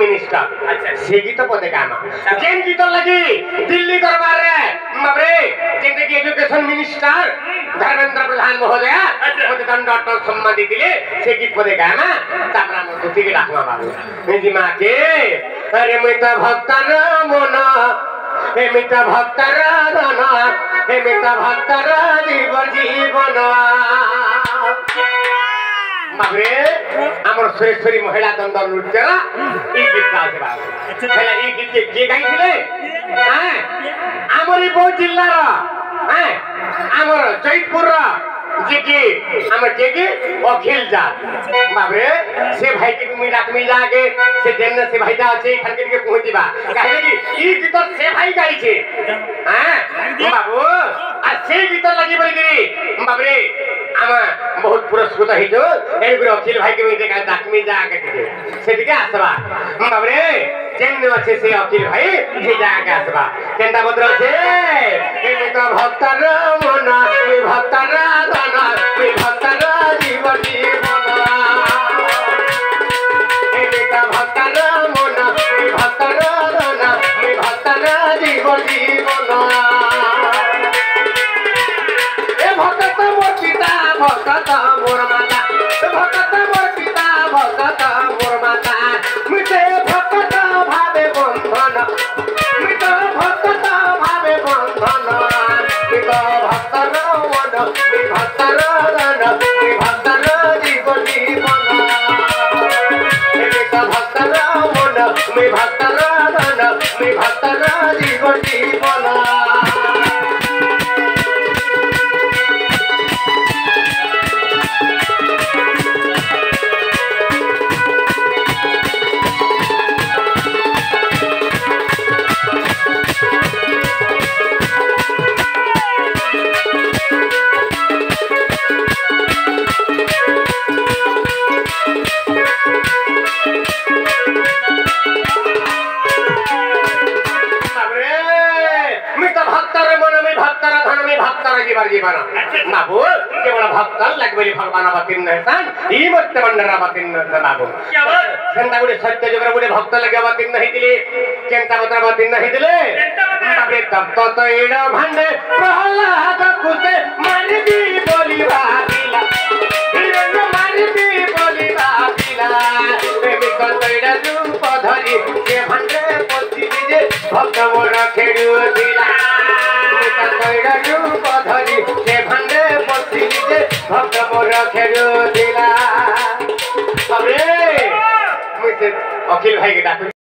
minister से गीत पदे काम जेन गीत लगी दिल्ली दरबार रे मबरे जेते की एजुकेशन मिनिस्टर धर्मेंद्र प्रधान महोदय मते दंडोत्तर सम्मान दिले से गीत पदे काम तापरा म दुती के डाकमा बाबू निजी मा के अरे मिता भक्तर मन हे मिता भक्तर धन हे मिता भक्तर जीवन बाबरे हमर श्रेष्ठी महिला दंड नृत्य ई गीत गाथे बाबू हेला ई गीत के गाइथिले हैं हमर बो जिल्ला रा हैं हमर जयपुर रा जे की हमर के अखिल जा बाबरे से भाई के मिला के से जन्नत से भाई जा আছে এখান के पहुंचीबा काहे कि ई गीत से भाई गाई छे हैं बाबू आ से गीत लागि बलगिरी बाबरे आमा बहुत पुरस्कृत हिजो एगुर अखिल भाई के मिटे का दाकमी जा के सेटिके आसबा बाबरे जेन अच्छे से अखिल भाई जे जा के आसबा केंदा बद्र छे ए तो भक्तर मन ए भक्तर धन ए भक्तर जीवन ए तो भक्तर मन ए भक्तर धन ए भक्तर जीवन ए भक्त मोर पिता भक्त मोर माता भक्त मोर पिता भक्त मोर माता मिटे भक्त भावे बंधन मिटे भक्त भावे बंधन मिटे भक्त मन भक्त धन भक्त जीवन मिटे भक्त मन भक्त धन भक्त जीवन जीवन बाबू केवल भक्त लगबेली भगवान बतिन नहसान ई मत मंडरा बतिन न बाबू सेंता गुडे सत्य जगरा गुडे भक्त लगे बतिन नहीं दिले केंता बतरा बतिन नहीं दिले बाबे तब तो एडा भांडे प्रहलाद कुसे मार दी बोली भागिला हिरण मार दी बोली भागिला प्रेमी कंत एडा रूप धरी के भांडे पति जे भक्त मोर खेडु दिला कइडा रूप धरी के भांडे पति जे भक्त मोर खेडु दिला अबे मुझे अखिल भाई के डाक